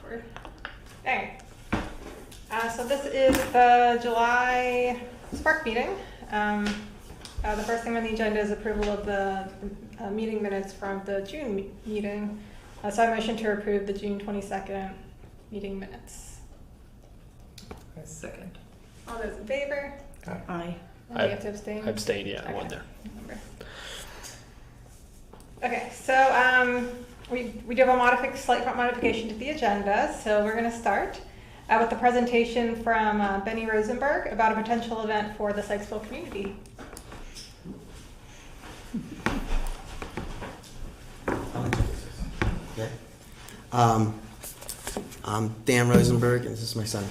forward. Okay. So this is the July SPARC meeting. The first thing on the agenda is approval of the meeting minutes from the June meeting. So I motion to approve the June 22nd meeting minutes. I second. All those in favor? Aye. Do you have to abstain? I abstained, yeah, I Okay. wasn't there. Okay, so we do have a slight modification to the agenda. So we're going to start with the presentation from Benny Rosenberg about a potential event for the Sykesville community. Okay. I'm Dan Rosenberg, and this is my son,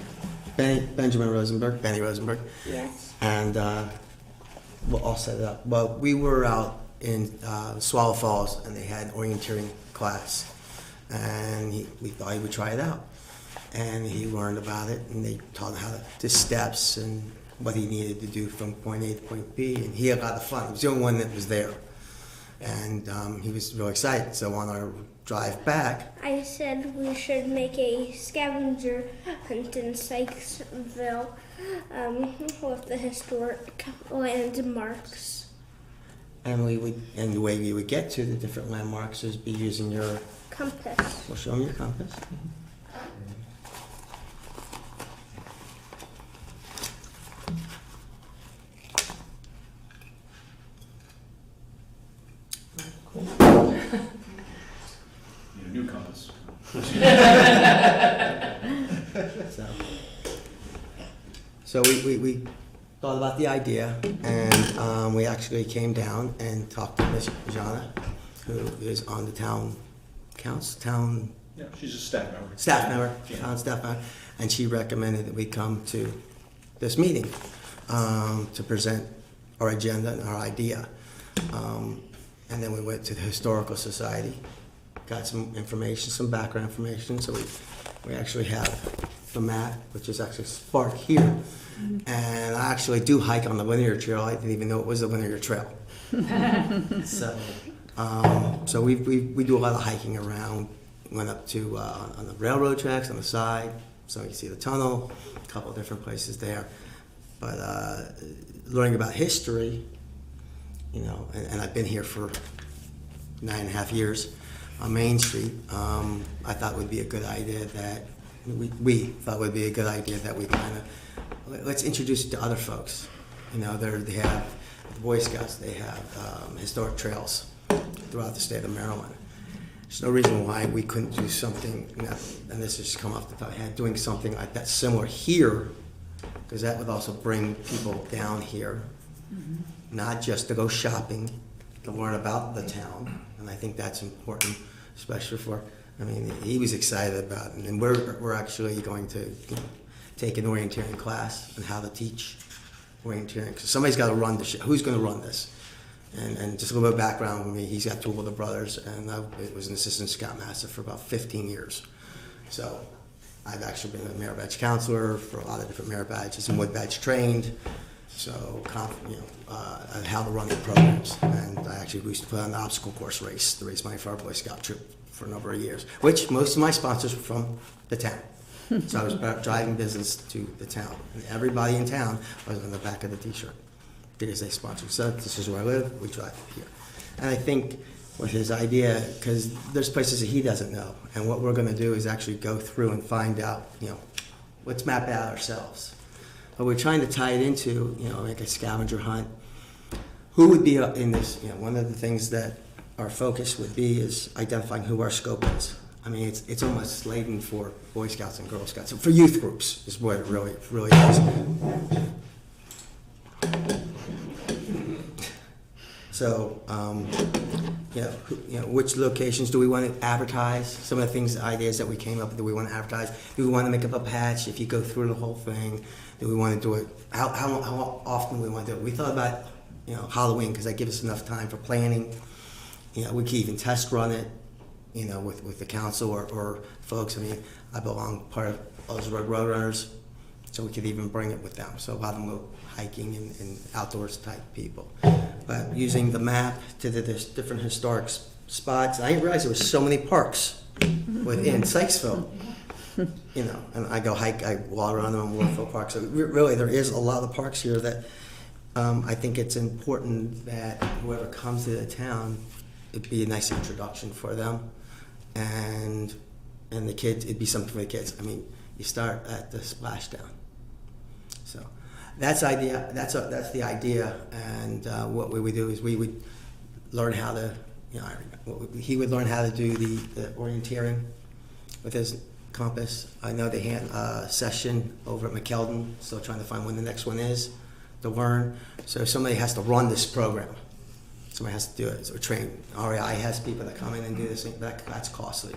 Benjamin Rosenberg, Benny Rosenberg. Yes. And we'll all set it up. Well, we were out in Swallow Falls, and they had an orienteering class, and we thought he would try it out. And he learned about it, and they taught him the steps and what he needed to do from point A to point B, and he had a lot of fun. He was the only one that was there. And he was really excited. So on our drive back, I said we should make a scavenger hunt in Sykesville with the historic landmarks. and the way we would get to the different landmarks is be using your, Compass. we'll show them your compass. Need a new compass. So we thought about the idea, and we actually came down and talked to Miss Jana, who is on the town council, Yeah, she's a staff member. town staff member, and she recommended that we come to this meeting to present our agenda and our idea. And then we went to the Historical Society, got some information, some background information. So we actually have the map, which is actually SPARC here. And I actually do hike on the linear trail. I didn't even know it was a linear trail. So we do a lot of hiking around. Went up to on the railroad tracks on the side, so you can see the tunnel, a couple of different places there. But learning about history, you know, and I've been here for 9.5 years on Main Street. I thought it would be a good idea that we thought it would be a good idea that we kind of let's introduce it to other folks. You know, they have the Boy Scouts, they have historic trails throughout the state of Maryland. There's no reason why we couldn't do something, and this has just come off the top of my head, doing something like that similar here, because that would also bring people down here, not just to go shopping, to learn about the town. And I think that's important, especially for, I mean, he was excited about it. And we're actually going to, you know, take an orienteering class on how to teach orienteering. Because somebody's got to run the show. Who's going to run this? And just a little bit of background with me, he's got two older brothers, and I was an assistant scoutmaster for about 15 years. So I've actually been a merit badge counselor for a lot of different merit badges and wood badge trained. So, you know, how to run the programs. And I actually used to put on the obstacle course race to raise money for our Boy Scout troop for a number of years, which most of my sponsors were from the town. So I was driving business to the town. And everybody in town was on the back of the t-shirt because they sponsored. So this is where I live, we drive here. And I think with his idea, because there's places that he doesn't know, and what we're gonna do is actually go through and find out, you know, let's map it out ourselves. But we're trying to tie it into, you know, like a scavenger hunt. Who would be in this? You know, one of the things that our focus would be is identifying who our scope is. I mean, it's almost slating for Boy Scouts and Girl Scouts. For youth groups is what it really is. So, you know, which locations do we want to advertise? Some of the things, ideas that we came up with, do we want to advertise? Do we want to make up a patch if you go through the whole thing? Do we want to do it, how often do we want to do it? We thought about, you know, Halloween, because that gives us enough time for planning. You know, we could even test run it, you know, with the council or folks. I mean, I belong part of Ellsworth Roadrunners, so we could even bring it with them. So a lot of them go hiking and outdoors type people. But using the map to the different historic spots, I didn't realize there were so many parks within Sykesville. you know, and I go hike, I walk around them in Warfield Park. So really, there is a lot of parks here that I think it's important that whoever comes to the town, it'd be a nice introduction for them, and the kids, it'd be something for the kids. I mean, you start at the splashdown. So that's idea. That's the idea, and what we would do is we would learn how to, you know, he would learn how to do the orienteering with his compass. I know they had a session over at McKeldin, still trying to find when the next one is to learn. So somebody has to run this program. Somebody has to do it, or train. REI has people that come in and do this, that's costly.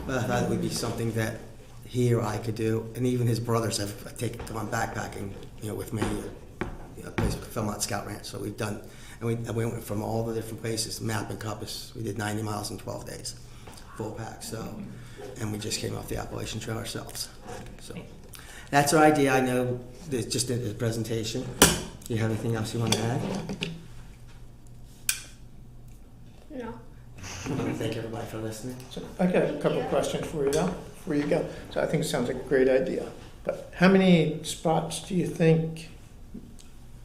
But I thought it would be something that he or I could do, and even his brothers have gone backpacking, you know, with me at a place called Philmont Scout Ranch. So we've done, and we went from all the different places, map and compass. We did 90 miles in 12 days, full pack. So, and we just came off the Appalachian Trail ourselves. So that's our idea. I know that just in the presentation. Do you have anything else you want to add? No. I want to thank everybody for listening. So I got a couple of questions for you now, before you go. So I think it sounds like a great idea. But how many spots do you think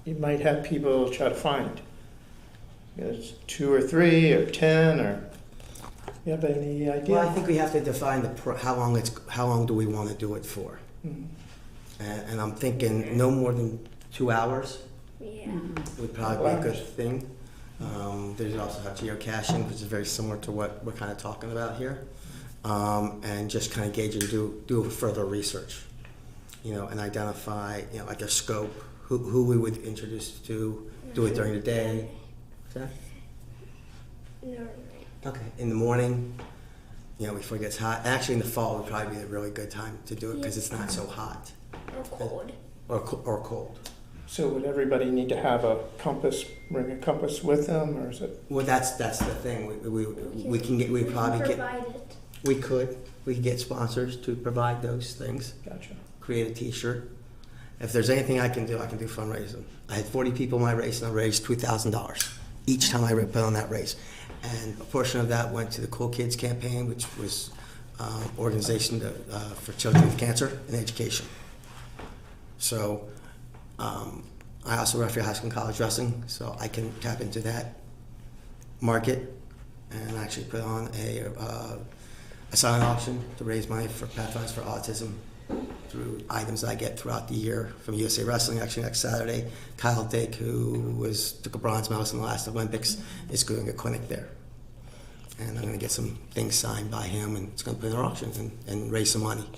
you might have people try to find? Is 2 or 3 or 10 or you have any idea? Well, I think we have to define how long do we want to do it for. Mhm. And I'm thinking no more than 2 hours Yeah. would probably be a good thing. There's also have geocaching, which is very similar to what we're kind of talking about here. And just kind of gauge and do further research, you know, and identify, you know, like a scope, who we would introduce to, do it during the day. Is that? No. Okay, in the morning, you know, before it gets hot. Actually, in the fall would probably be a really good time to do it because it's not so hot Or cold. or cold. So would everybody need to have a compass, bring a compass with them, or is it? Well, that's the thing. We can get, we probably get, provide it. we could get sponsors to provide those things. Gotcha. Create a T-shirt. If there's anything I can do fundraising. I had 40 people in my race, and I raised $2,000 each time I put on that race. And a portion of that went to the Cool Kids campaign, which was organization for children with cancer and education. So I also referee high school and college wrestling, so I can tap into that market and actually put on a silent auction to raise money for Pathfinders for Autism through items that I get throughout the year from USA Wrestling. Actually, next Saturday, Kyle Dick, who took a bronze medalist in the last Olympics, is doing a clinic there. And I'm going to get some things signed by him, and it's going to put in an auction and raise some money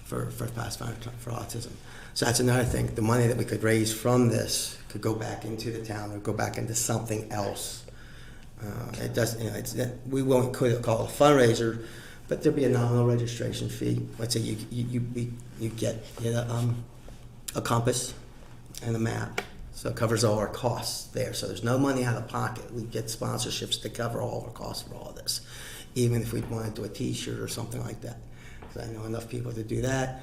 for Pathfinders for Autism. So that's another thing. The money that we could raise from this could go back into the town or go back into something else. It doesn't, you know, we won't call it a fundraiser, but there'd be a nominal registration fee. Let's say you get a compass and a map, so it covers all our costs there. So there's no money out of pocket. We get sponsorships to cover all our costs for all of this, even if we want to do a T-shirt or something like that. Because I know enough people to do that.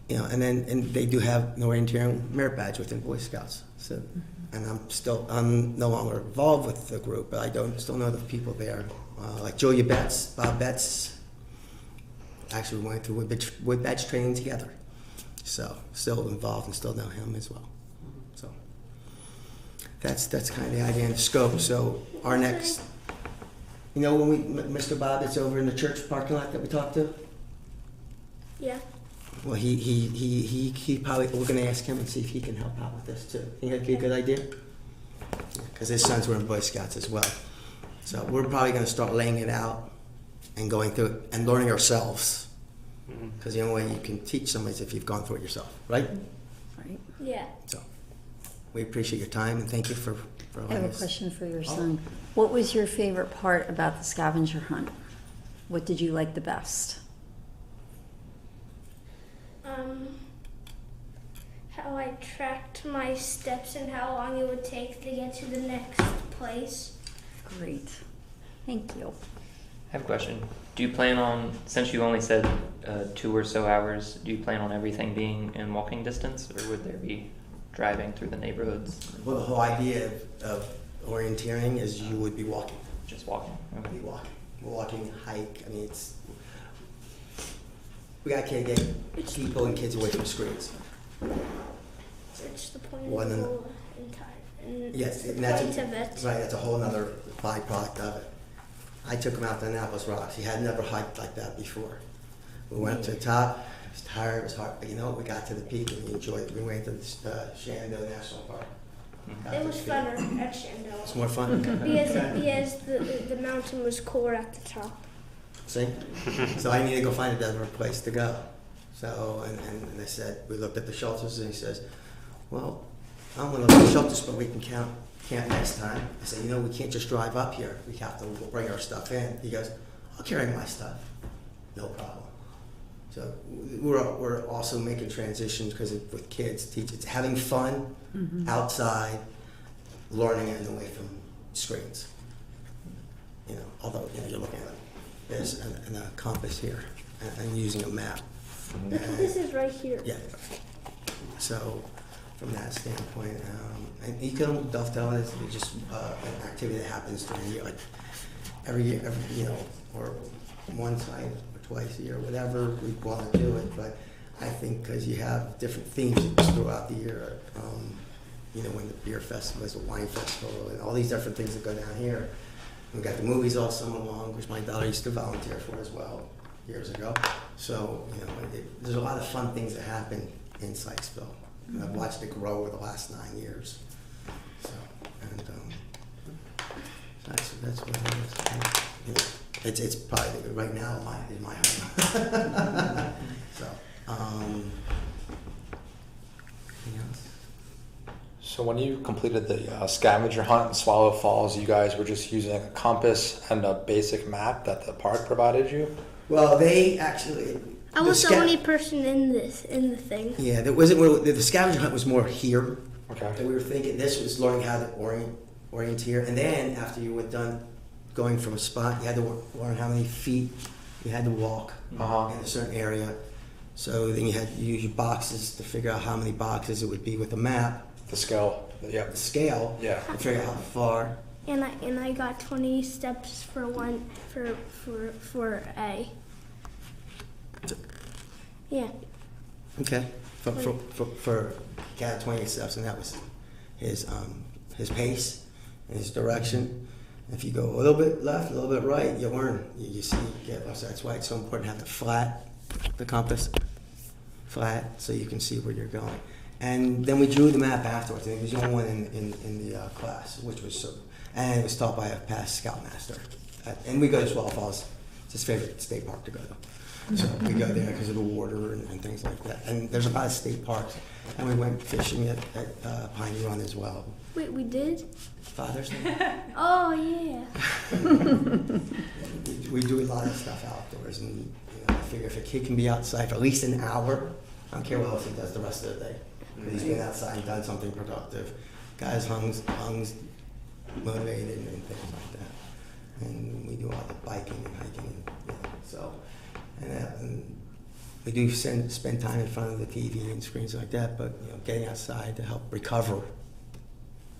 You know, and they do have an orienteering merit badge within Boy Scouts. So, and I'm no longer involved with the group, but I still know the people there. Like Julia Betts, Bob Betts, actually we went through wood badge training together. So still involved and still know him as well. So that's kind of the idea and the scope. So our next, you know, when Mr. Bob is over in the church parking lot that we talked to. Yeah. Well, he probably, we're going to ask him and see if he can help out with this too. Think that'd be a good idea? Because his sons were in Boy Scouts as well. So we're probably going to start laying it out and going through it and learning ourselves. Because the only way you can teach somebody is if you've gone through it yourself, right? Right. Yeah. So we appreciate your time and thank you for I have allowing a us. question for your son. What was your favorite part about the scavenger hunt? What did you like the best? How I tracked my steps and how long it would take to get to the next place. Great. Thank you. I have a question. Do you plan on, since you only said 2 or so hours, do you plan on everything being in walking distance, or would there be driving through the neighborhoods? Well, the whole idea of orienteering is you would be walking. Just walking? Okay. Be walking, hike. I mean, we got to get people and kids away from screens. It's the point One of and- the whole entire. And Yes, the and that's point of it. right. That's a whole other byproduct of it. I took him out to Annapolis Rocks. He had never hiked like that before. We went up to the top. He was tired. It was hard. But you know what? We got to the peak and we enjoyed it. We went to the Shenandoah National Park. Got It to was the peak. funner at Shenandoah. It's more fun. Because the mountain was cooler at the top. See? So I need to go find a different place to go. So, and I said, we looked at the shelters and he says, well, I don't want to look at the shelters, but we can camp next time. I said, you know, we can't just drive up here. We have to bring our stuff in. He goes, I'll carry my stuff. No problem. So we're also making transitions because with kids, it's having fun outside, learning and away from screens. You know, although you're looking at this and a compass here and using a map. The compass is right here. Yeah. So from that standpoint, and you can dovetail it. It's just an activity that happens during the year, like every year, or one time or twice a year, whatever we want to do it. But I think because you have different themes throughout the year, when the beer festival is a wine festival and all these different things that go down here. We got the movies all summer long, which my daughter used to volunteer for as well years ago. So there's a lot of fun things that happen in Sykesville. And I've watched it grow over the last 9 years. So, and that's what it is. It's probably right now in my home. So, anything else? So when you completed the scavenger hunt in Swallow Falls, you guys were just using a compass and a basic map that the park provided you? Well, they actually. I was the only person in the thing. Yeah, there wasn't. The scavenger hunt was more here. Okay. And we were thinking this was learning how to orient here, and then after you were done going from a spot, you had to learn how many feet you had to walk in a certain area. So then you had to use your boxes to figure out how many boxes it would be with a map. The scale. Yep. The scale. Yeah. To figure out how far. And I got 20 steps for A. Yeah. Okay. For got 28 steps, and that was his pace and his direction. If you go a little bit left, a little bit right, you learn. You see. So that's why it's so important to have it flat, the compass flat, so you can see where you're going. And then we drew the map afterwards, and it was the only one in the class, which was so. And it was taught by a past scoutmaster. And we go to Swallow Falls. It's his favorite state park to go to. So we go there because of the water and things like that. And there's a lot of state parks. And we went fishing at Piney Run as well. Wait, we did? Father's Day. Oh, yeah. We do a lot of stuff outdoors. And I figure if a kid can be outside for at least an hour, I don't care what else he does the rest of the day. But he's been outside and done something productive. Guys hung motivated and things like that. And we do all the biking and hiking. And we do spend time in front of the TV and screens like that, but getting outside to help recover.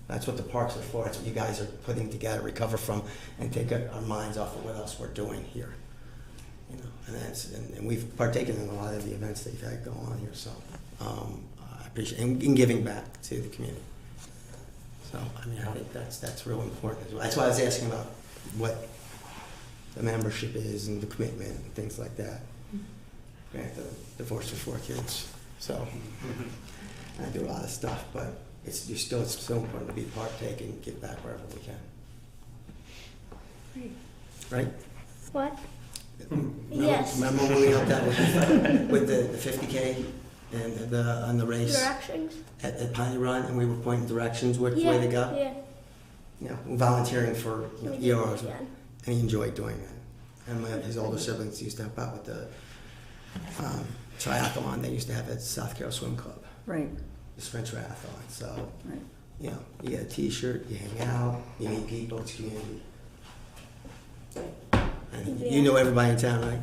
That's what the parks are for. That's what you guys are putting together, recover from, and take our minds off of what else we're doing here. And we've partaken in a lot of the events that you've had go on here. So I appreciate in giving back to the community. So I think that's real important as well. That's why I was asking about what the membership is and the commitment and things like that. Grant the divorce for 4 kids, so I do a lot of stuff, but it's still important to be partaking and give back wherever we can. Right? What? Yes. Remember when we helped out with the 50K and on the race Directions? at Piney Run, and we were pointing directions which way to go. Yeah. Volunteering for EORs, Yeah. and he enjoyed doing that. And his older siblings used to help out with the triathlon they used to have at South Carroll Swim Club. Right. The sprint triathlon. So, Right. You get a T-shirt, you hang out, you meet people, it's community. And you know everybody in town, right?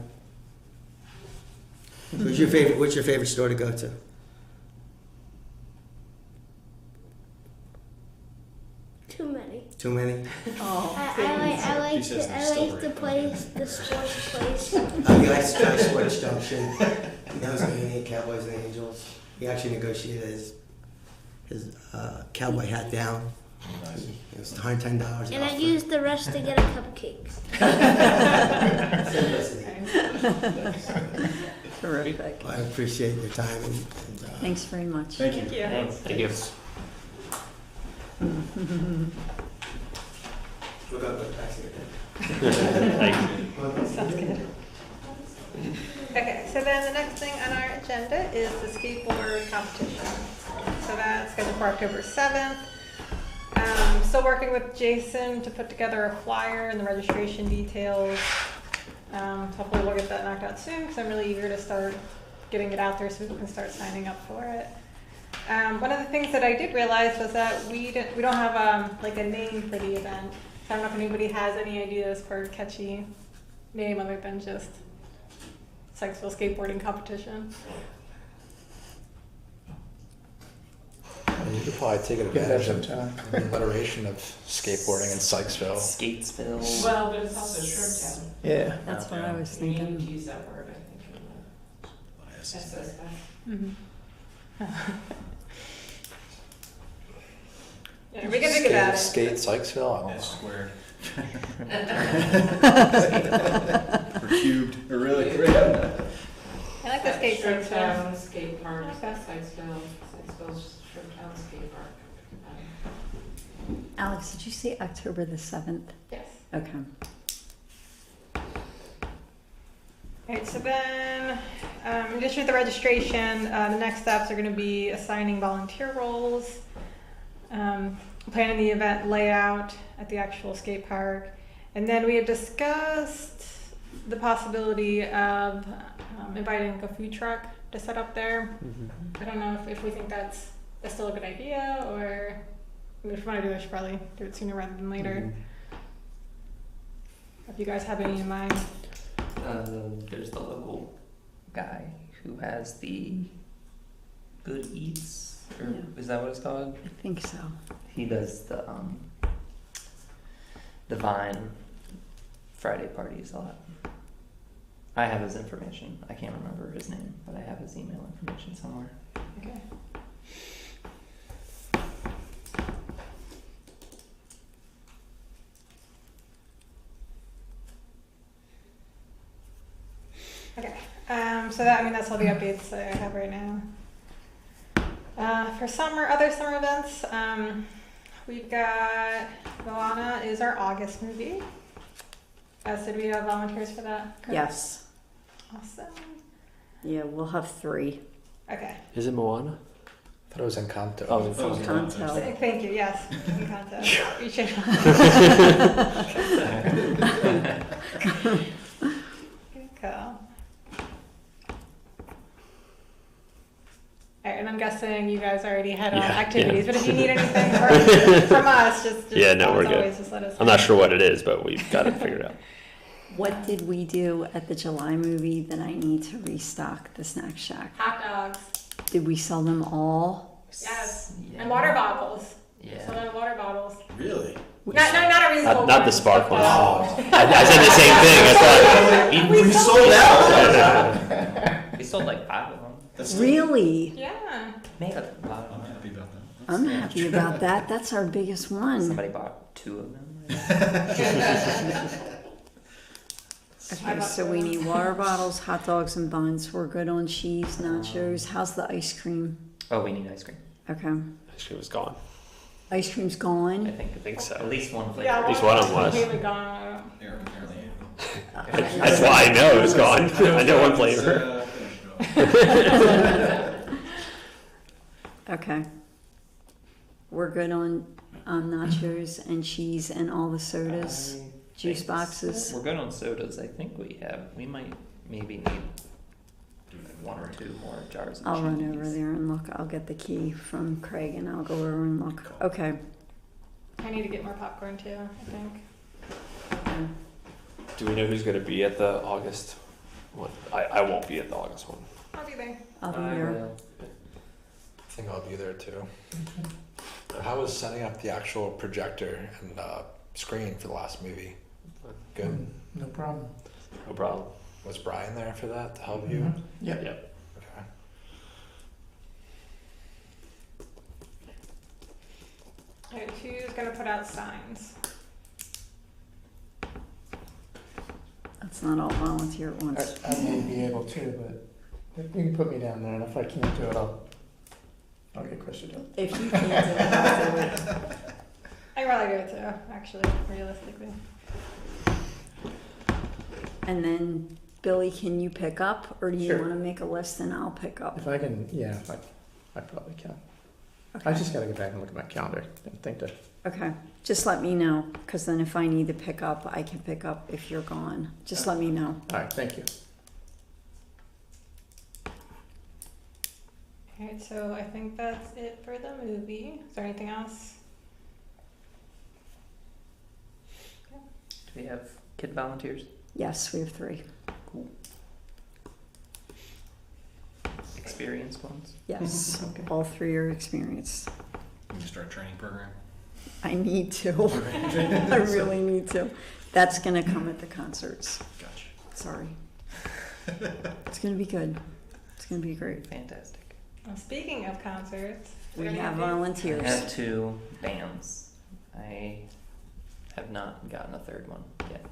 What's your favorite store to go to? Too many. Too many? Oh. I like says the distillery. sports place. You like to try Sports Junction. He knows any Cowboys and Angels. He actually negotiated his cowboy hat down. Nice. It was $110. And I used the rest to get a cupcake. Simplicity. Terrific. Well, I appreciate your time and Thanks very much. Thank you. Thank you. Thanks. Thank you. we'll go back to your Sounds good. Okay, so then the next thing on our agenda is the skateboard competition. So that's scheduled for October 7th. Still working with Jason to put together a flyer and the registration details. Hopefully we'll get that knocked out soon because I'm really eager to start getting it out there so people can start signing up for it. One of the things that I did realize was that we don't have like a name for the event. I don't know if anybody has any ideas for a catchy name other than just Sykesville skateboarding competition. You could probably take Give that advantage some of time. the alliteration of skateboarding in Sykesville. Skatesville. Well, but it's also Shrimptown. Yeah. That's what I was We need to thinking. use that word, I think, in the SSF. Yeah, we can think about it. Skate Sykesville? I don't That's know. squared. Or cubed, or really? I like the skate park. Shrimptown Skate Park, Okay. Sykesville's Shrimptown Skate Park. Alex, did you say October the 7th? Yes. Okay. Alright, so then, in addition to the registration, the next steps are going to be assigning volunteer roles, planning the event layout at the actual skate park, and then we had discussed the possibility of inviting a food truck to set up there. I don't know if we think that's still a good idea, or I mean, if we want to do it, we should probably do it sooner rather than later. If you guys have any in mind. There's the local guy who has the Good Eats, or Yeah. is that what it's called? I think so. He does the Vine Friday parties a lot. I have his information. I can't remember his name, but I have his email information somewhere. Okay. Okay, so that's all the updates that I have right now. For other summer events, we've got Moana is our August movie. So do we have volunteers for that? Chris? Yes. Awesome. Yeah, we'll have 3. Okay. Is it Moana? I thought it was Encanto. Oh, Encanto. Thank you. Yes. Encanto. You should. Good call. Alright, and I'm guessing you guys already had activities, but if you need anything from us, just Yeah, no, we're as good. always, just let us know. I'm not sure what it is, but we've got it figured out. What did we do at the July movie that I need to restock the snack shack? Hot dogs. Did we sell them all? Yes. Yeah. And water bottles. Yeah. So then water bottles. Really? Not a reasonable Not the price, SPARC but, ones. I said the same thing. I thought We sold We sold like 5 of them. That's Really? Yeah. Made a lot I'm of them. happy about that. I'm happy about that. That's our biggest one. Somebody bought 2 of them. Okay, so we need water bottles, hot dogs, and buns. We're good on cheese, nachos. How's the ice cream? Oh, we need ice cream. Okay. ice cream was gone. Ice cream's I gone. think so. At least one flavor. Yeah, At least one of them was. completely gone. Eric apparently. That's why I know it was gone. I know one flavor. Okay. We're good on nachos and cheese and all the sodas, juice boxes. We're good on sodas. I think we might maybe need 1 or 2 more jars of I'll cheese. run over there and look. I'll get the key from Craig and I'll go over and look. Okay. I need to get more popcorn too, I think. Do we know who's going to be at the August one? I won't be at the August one. I'll be there. I'll be I there. will. I think I'll be there too. How was setting up the actual projector and screen for the last movie? Good. No problem. No problem. Was Brian there for that to help you? Mhm. Yep. Yep. Alright, who's gonna put out signs? That's not all volunteer at once. I may be able to, but you can put me down there, and if I can't do it, I'll get Chris to do it. If you can't do it, I'll do it. I can probably do it too, actually, realistically. And then, Billy, can you pick up, or do you Sure. wanna make a list and I'll pick up? If I can, yeah, I probably can. I Okay. just gotta get back and look at my calendar and think that, Okay, just let me know, because then if I need to pick up, I can pick up if you're gone. Just let me know. all right, thank you. Alright, so I think that's it for the movie. Is there anything else? Do we have kid volunteers? Yes, we have 3. Experienced ones? Yes, Okay. all 3 are experienced. We can start a training program. I need to. I really need to. That's gonna come at the concerts. Gotcha. Sorry. It's gonna be good. It's gonna be great. Fantastic. Well, speaking of concerts. We we're have gonna I volunteers. have 2 bands. I have not gotten a third one yet.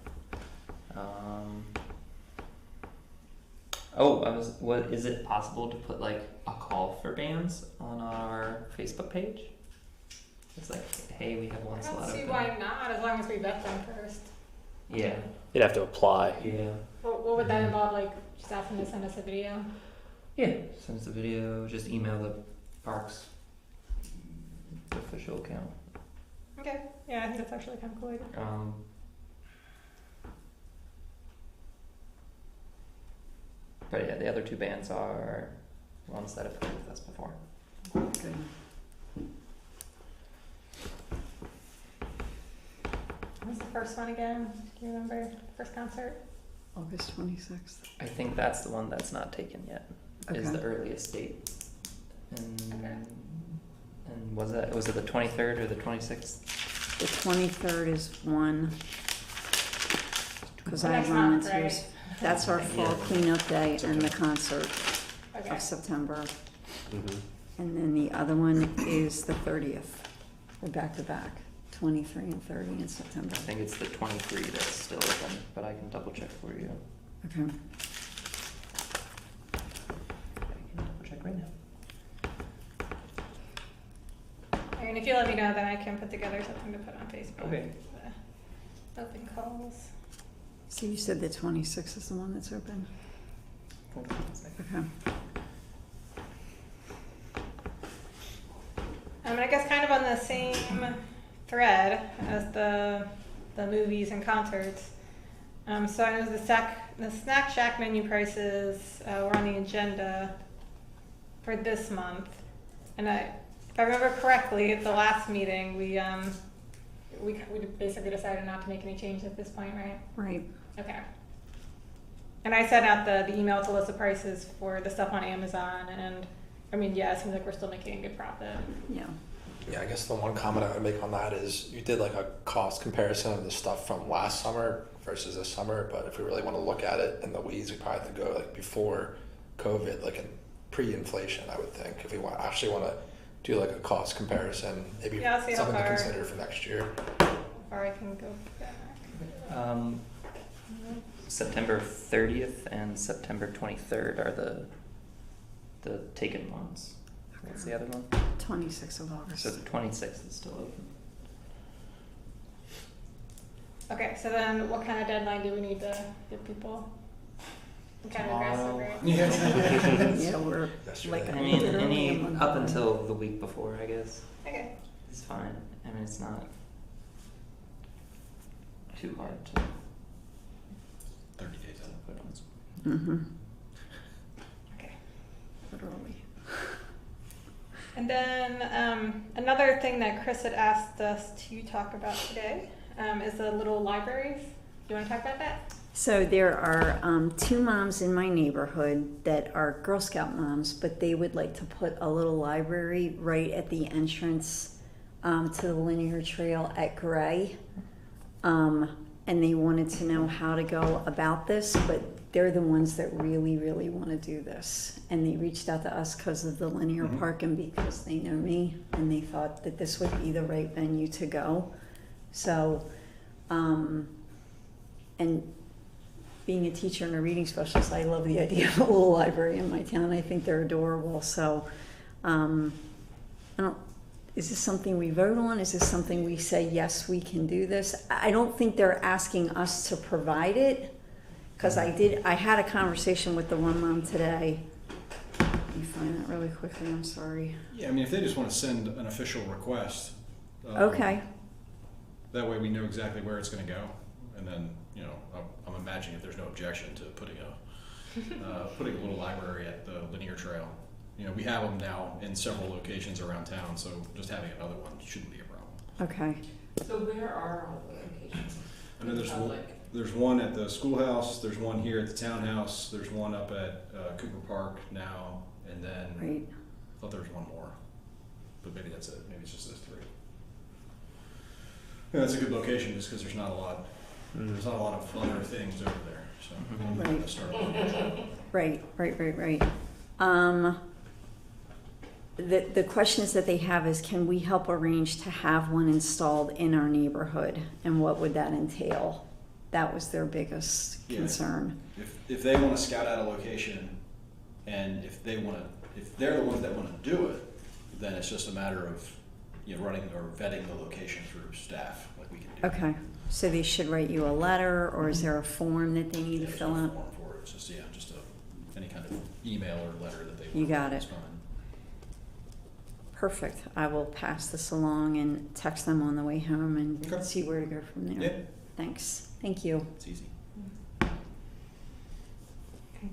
Is it possible to put like a call for bands on our Facebook page? It's like, hey, we have do. one I slot don't see open. why not, as long as we vet them first. Yeah. You'd have to apply. Yeah. What would that involve, like, just ask them to send us a video? Yeah. Send us a video, just email the park's official account. Okay, yeah, I think that's actually kind of cool idea. But yeah, the other 2 bands are ones that have played with us before. Good. What was the first one again? Do you remember? First concert? August 26th. I think that's the one that's not taken yet. Is Okay. the earliest date. And Okay. and was it the 23rd or the 26th? The 23rd is one, because I have Next month, volunteers. right? That's our fall cleanup day and the concert Okay. of September. Mm-hmm. And then the other one is the 30th. We're back to back, 23 and 30 in September. I think it's the 23 that's still open, but I can double check for you. Okay. I can double check right now. And if you let me know, then I can put together something to put on Facebook. Okay. The open calls. So you said the 26th is the one that's open? Hold on a second. Okay. And I guess kind of on the same thread as the movies and concerts. So I know the Snack Shack menu prices were on the agenda for this month, and if I remember correctly, at the last meeting, we basically decided not to make any changes at this point, right? Right. Okay. And I sent out the email to list the prices for the stuff on Amazon, and I mean, yeah, it seems like we're still making a good profit. Yeah. Yeah, I guess the one comment I would make on that is you did like a cost comparison of the stuff from last summer versus this summer, but if we really want to look at it in the weeds, we probably have to go like before COVID, like in pre-inflation, I would think, if we actually want to do like a cost comparison, maybe Yeah, I'll see how something to far- consider for next year. Or I can go back. September 30th and September 23rd are the taken ones. What's the other one? 26th of August. So the 26th is still open. Okay, so then what kind of deadline do we need to give people? What kind of aggressive, Tomorrow. right? Yeah, we're Yesterday. like I mean, literally a any month up behind. until the week before, I guess, Okay. is fine. I mean, it's not too hard to 30 days out. put on. Mm-hmm. Okay. Literally. And then another thing that Chris had asked us to talk about today is the little libraries. Do you want to talk about that? So there are 2 moms in my neighborhood that are Girl Scout moms, but they would like to put a little library right at the entrance to the linear trail at Gray. And they wanted to know how to go about this, but they're the ones that really, really want to do this. And they reached out to us because of the linear Mhm. park and because they know me and they thought that this would be the right venue to go. So, and being a teacher and a reading specialist, I love the idea of a little library in my town. I think they're adorable. So, is this something we vote on? Is this something we say, yes, we can do this? I don't think they're asking us to provide it, because I had a conversation with the one mom today. Let me find that really quickly, I'm sorry. Yeah, I mean, if they just want to send an official request. Okay, That way we know exactly where it's gonna go, and then, you know, I'm imagining if there's no objection to putting a little library at the linear trail. You know, we have them now in several locations around town, so just having another one shouldn't be a problem. okay. So where are all the locations? And then Public. there's one at the schoolhouse, there's one here at the townhouse, there's one up at Cooper Park now, and then Right. I thought there was one more, but maybe that's it. Maybe it's just those three. Yeah, that's a good location just because there's not a lot. There's not a lot of other things over there, so we need Right. to start. With Right. The questions that they have is, can we help arrange to have one installed in our neighborhood? And what would that entail? That was their biggest Yeah. concern. If they want to scout out a location, and if they're the ones that want to do it, then it's just a matter of, you know, running or vetting the location through staff, like we can do. Okay, so they should write you a letter, or is there a form that they need to There's fill no out? form for it. It's just any kind of email or letter that they want. You got It's it. fine. Perfect. I will pass this along and text them on the way home and Okay. see where to go from there. Yeah, Thanks. Thank you. it's easy. Okay,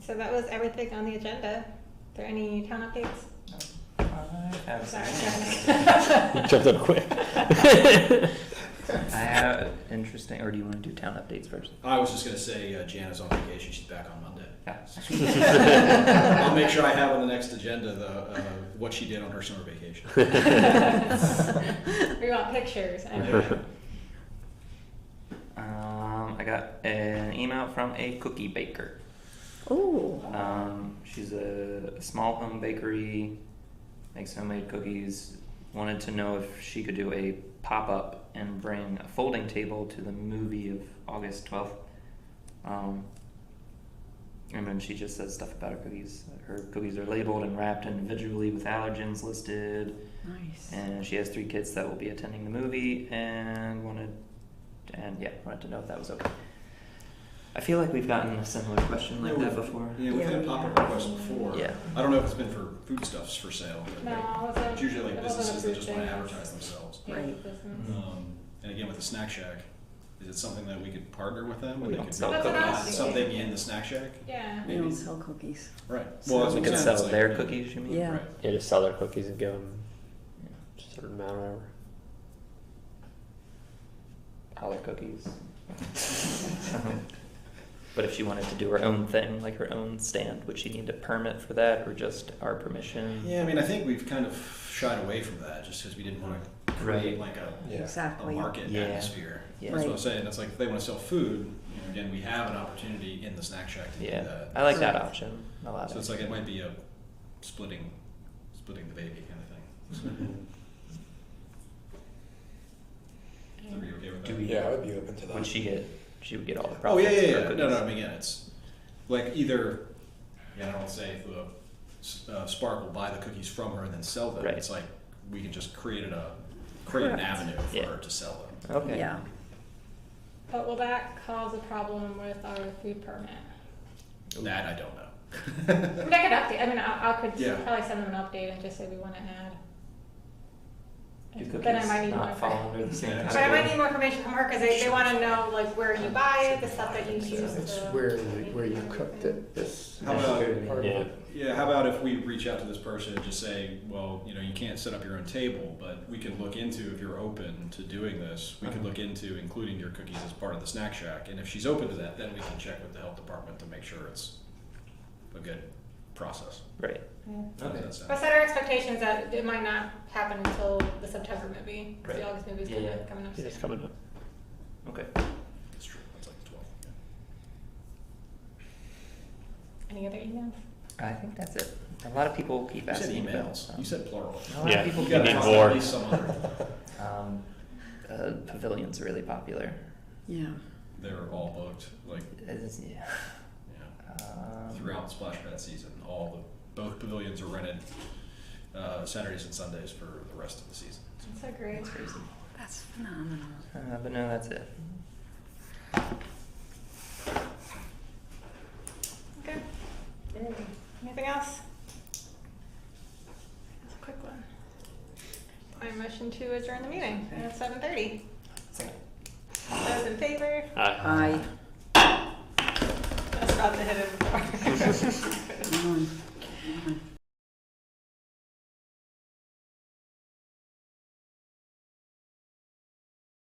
so that was everything on the agenda. Are there any town updates? Sorry. Jumped up quick. I have interesting, or do you want to do town updates first? I was just gonna say, Jana's on vacation. She's back on Monday. Yeah. I'll make sure I have on the next agenda what she did on her summer vacation. We want pictures. I got an email from a cookie baker. Oh, She's a small home bakery, makes homemade cookies. Wanted to know if she could do a pop-up and bring a folding table to the movie of August 12th. And then she just says stuff about her cookies. Her cookies are labeled and wrapped individually with allergens listed. nice. And she has 3 kids that will be attending the movie and wanted to know if that was okay. I feel like we've gotten a similar question like that before. Yeah, we've had a pop-up request before. Yeah. I don't know if it's been for foodstuffs for sale. But No, it wasn't. it's usually like It wasn't businesses a that food just want to thing. advertise themselves. Yeah, Right. business. And again, with the snack shack, is it something that we could partner with them? We And they don't could sell make cookies. something in the snack shack? Yeah. We don't sell cookies. Right. So that's we what could I'm saying. sell It's like, their you know, cookies, you mean? Yeah. Right. Yeah, just sell their cookies and give them a certain amount or whatever. Holler cookies. But if she wanted to do her own thing, like her own stand, would she need a permit for that or just our permission? Yeah, I mean, I think we've kind of shied away from that just because we didn't want to create like a Exactly. market Yeah. atmosphere. Yeah. That's what Right. I'm saying. It's like if they want to sell food, you know, again, we have an opportunity in the snack shack to Yeah, do that. I like that Correct. option a lot. So it's like it might be a splitting the baby kind of thing. Are you okay with that? Do we- Yeah, I would be open to that. She would get all the Oh, profits. yeah, for yeah, her yeah. cookies. No, I mean, again, it's like either, I don't want to say if SPARC will buy the cookies from her and then sell them. Right. It's like we can just create an Correct. avenue for Yeah. her to sell them. Okay. Yeah. But will that cause a problem with our food permit? That I don't know. I mean, I could update. I mean, I could Yeah. probably send them an update and just say we want to add. Do Then I cookies might need more. not fall under the same Yeah. But I might category? need more information from her because they want to know like where you buy it, the stuff that you use. It's To, where you cooked it. This How about- is part of Yeah. it. Yeah, how about if we reach out to this person and just say, well, you know, you can't set up your own table, but we could look into, if you're open to doing this, we could look into including your cookies as part of the snack shack. And if she's open to that, then we can check with the health department to make sure it's a good process. Right. yeah. How does that But sound? set our expectations that it might not happen until the September movie. 'Cause Right. The August movie is Yeah, yeah. coming up Yeah, it's soon. coming up. Okay. That's true, that's like the 12th. Any other emails? I think that's it. A lot of people keep You said asking emails. about. You said plural. A lot Yeah, of people You keep gotta need find more. at least some other. Pavilion's really popular. Yeah. They're all booked, like, Yeah. yeah, throughout the splash pad season. Both pavilions are rented Saturdays and Sundays for the rest of the season. That's so great. It's crazy. That's phenomenal. But no, that's it. Okay. Anything else? That's a quick one. I motion to adjourn the meeting at 7:30. Those in favor? Aye. Aye. I was about to hit it before. Come on.